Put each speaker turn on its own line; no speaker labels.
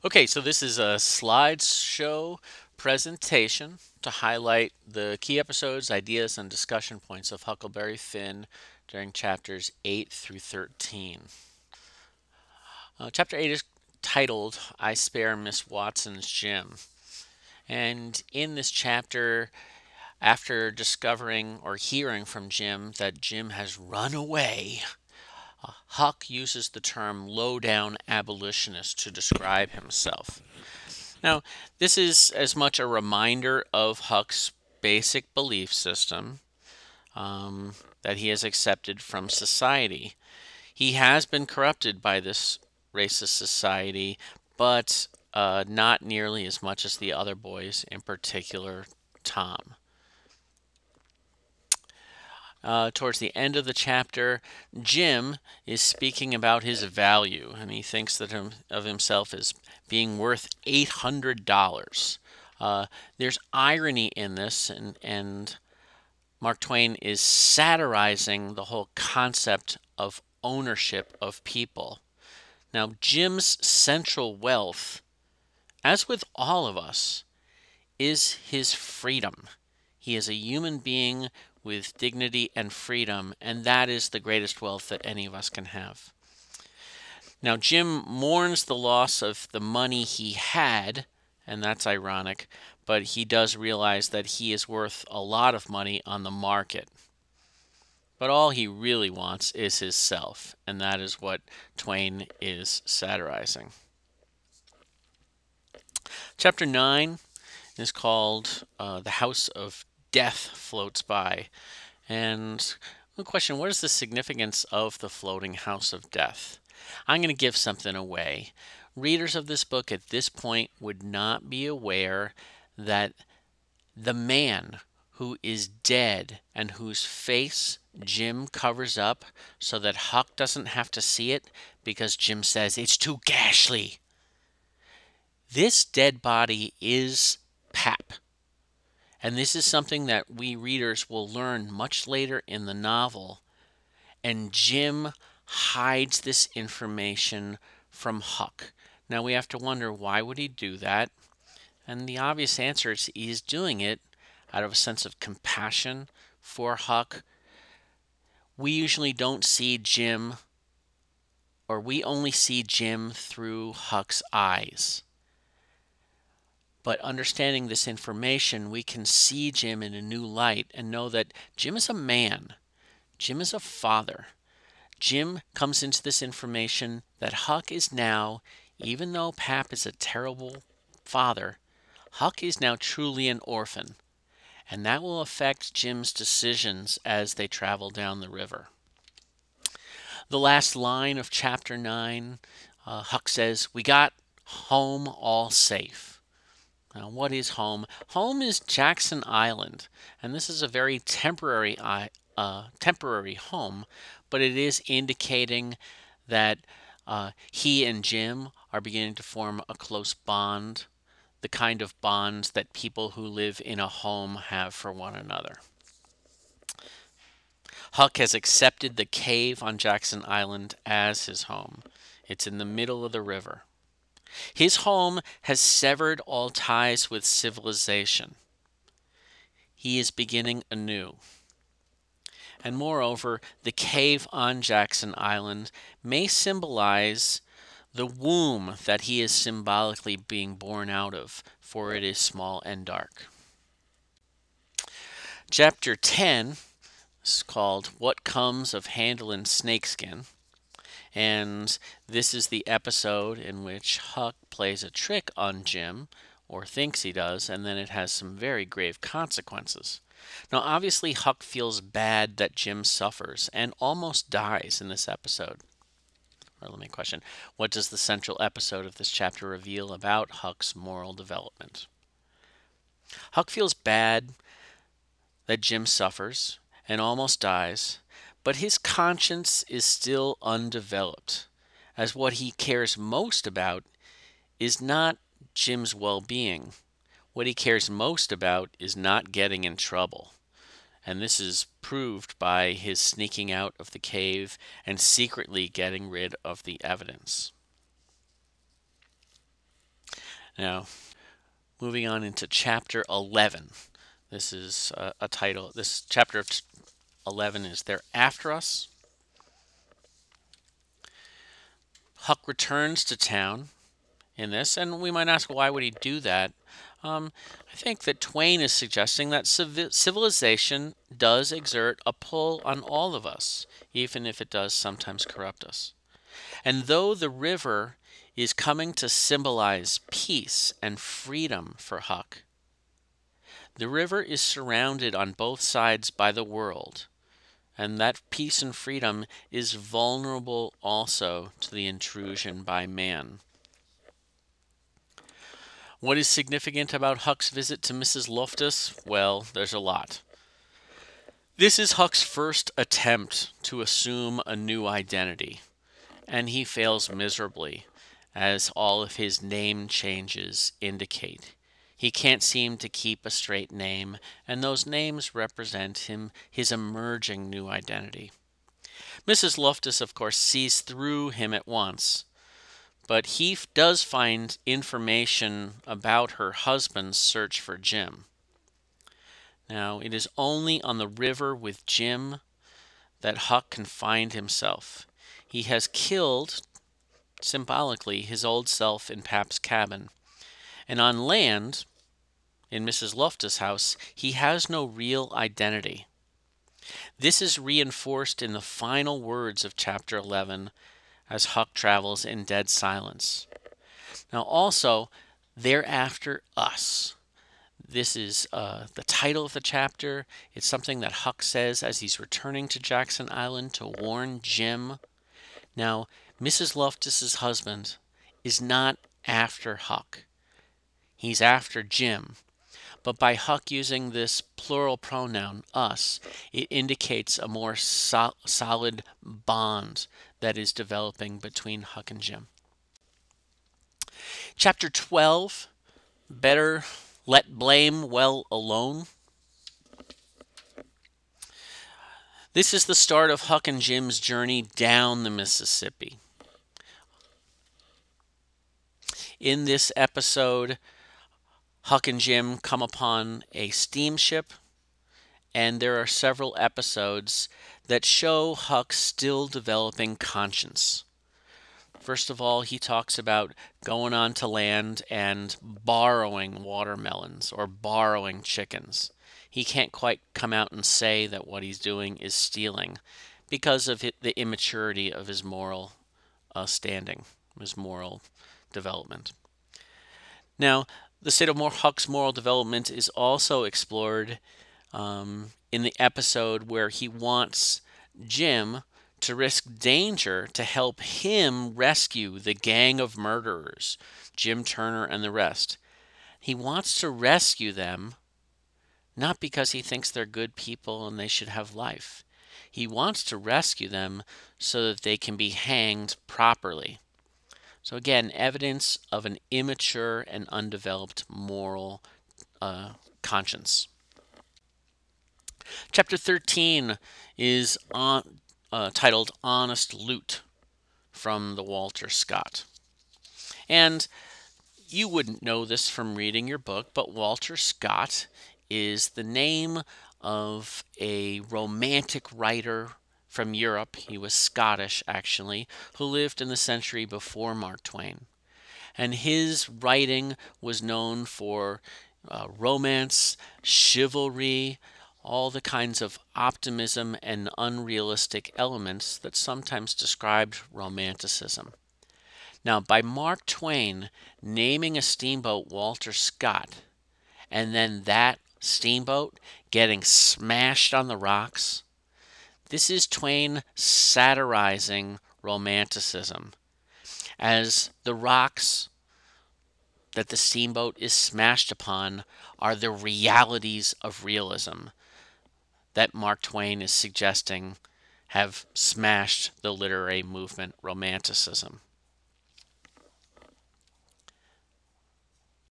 Okay, so this is a slideshow presentation to highlight the key episodes, ideas, and discussion points of Huckleberry Finn during chapters 8 through 13. Chapter 8 is titled I Spare Miss Watson's Gym. And in this chapter, after discovering or hearing from Jim that Jim has run away, Huck uses the term low-down abolitionist to describe himself. Now, this is as much a reminder of Huck's basic belief system that he has accepted from society. He has been corrupted by this racist society, but not nearly as much as the other boys, in particular Tom. Towards the end of the chapter, Jim is speaking about his value, and he thinks that of himself as being worth $800. There's irony in this, and Mark Twain is satirizing the whole concept of ownership of people. Now, Jim's central wealth, as with all of us, is his freedom. He is a human being with dignity and freedom, and that is the greatest wealth that any of us can have. Now, Jim mourns the loss of the money he had, and that's ironic, but he does realize that he is worth a lot of money on the market. But all he really wants is his self, and that is what Twain is satirizing. Chapter 9 is called The House of Death Floats By. And the question, what is the significance of the floating house of death? I'm going to give something away. Readers of this book at this point would not be aware that the man who is dead and whose face Jim covers up so that Huck doesn't have to see it because Jim says it's too ghastly. This dead body is Pap. And this is something that we readers will learn much later in the novel. And Jim hides this information from Huck. Now we have to wonder, why would he do that? And the obvious answer is he's doing it out of a sense of compassion for Huck. We usually don't see Jim, or we only see Jim through Huck's eyes. But understanding this information, we can see Jim in a new light and know that Jim is a man. Jim is a father. Jim comes into this information that Huck is now, even though Pap is a terrible father, Huck is now truly an orphan. And that will affect Jim's decisions as they travel down the river. The last line of chapter 9, Huck says, "We got home all safe." Now, what is home? Home is Jackson Island, and this is a very temporary home, but it is indicating that he and Jim are beginning to form a close bond, the kind of bonds that people who live in a home have for one another. Huck has accepted the cave on Jackson Island as his home. It's in the middle of the river. His home has severed all ties with civilization. He is beginning anew. And moreover, the cave on Jackson Island may symbolize the womb that he is symbolically being born out of, for it is small and dark. Chapter 10 is called What Comes of Handling Snakeskin. And this is the episode in which Huck plays a trick on Jim, or thinks he does, and then it has some very grave consequences. Now, obviously, Huck feels bad that Jim suffers and almost dies in this episode. Or let me question, what does the central episode of this chapter reveal about Huck's moral development? Huck feels bad that Jim suffers and almost dies, but his conscience is still undeveloped, as what he cares most about is not Jim's well-being. What he cares most about is not getting in trouble. And this is proved by his sneaking out of the cave and secretly getting rid of the evidence. Now, moving on into chapter 11. This is a title. This chapter 11 is They're After Us. Huck returns to town in this, and we might ask, why would he do that? I think that Twain is suggesting that civilization does exert a pull on all of us, even if it does sometimes corrupt us. And though the river is coming to symbolize peace and freedom for Huck, the river is surrounded on both sides by the world, and that peace and freedom is vulnerable also to the intrusion by man. What is significant about Huck's visit to Mrs. Loftus? Well, there's a lot. This is Huck's first attempt to assume a new identity, and he fails miserably, as all of his name changes indicate. He can't seem to keep a straight name, and those names represent his emerging new identity. Mrs. Loftus, of course, sees through him at once, but he does find information about her husband's search for Jim. Now, it is only on the river with Jim that Huck can find himself. He has killed, symbolically, his old self in Pap's cabin. And on land, in Mrs. Loftus' house, he has no real identity. This is reinforced in the final words of chapter 11 as Huck travels in dead silence. Now also, They're After Us. This is the title of the chapter. It's something that Huck says as he's returning to Jackson Island to warn Jim. Now, Mrs. Loftus's husband is not after Huck. He's after Jim. But by Huck using this plural pronoun, us, it indicates a more solid bond that is developing between Huck and Jim. Chapter 12, Better Let Blame Well Alone. This is the start of Huck and Jim's journey down the Mississippi. In this episode, Huck and Jim come upon a steamship, and there are several episodes that show Huck still developing conscience. First of all, he talks about going onto land and borrowing watermelons or borrowing chickens. He can't quite come out and say that what he's doing is stealing because of the immaturity of his moral standing, his moral development. Now, the state of Huck's moral development is also explored in the episode where he wants Jim to risk danger to help him rescue the gang of murderers, Jim Turner and the rest. He wants to rescue them not because he thinks they're good people and they should have life. He wants to rescue them so that they can be hanged properly. So again, evidence of an immature and undeveloped moral conscience. Chapter 13 is titled Honest Loot from the Walter Scott. And you wouldn't know this from reading your book, but Walter Scott is the name of a romantic writer from Europe. He was Scottish, actually, who lived in the century before Mark Twain. And his writing was known for romance, chivalry, all the kinds of optimism and unrealistic elements that sometimes described romanticism. Now, by Mark Twain naming a steamboat Walter Scott, and then that steamboat getting smashed on the rocks, this is Twain satirizing romanticism, as the rocks that the steamboat is smashed upon are the realities of realism that Mark Twain is suggesting have smashed the literary movement Romanticism.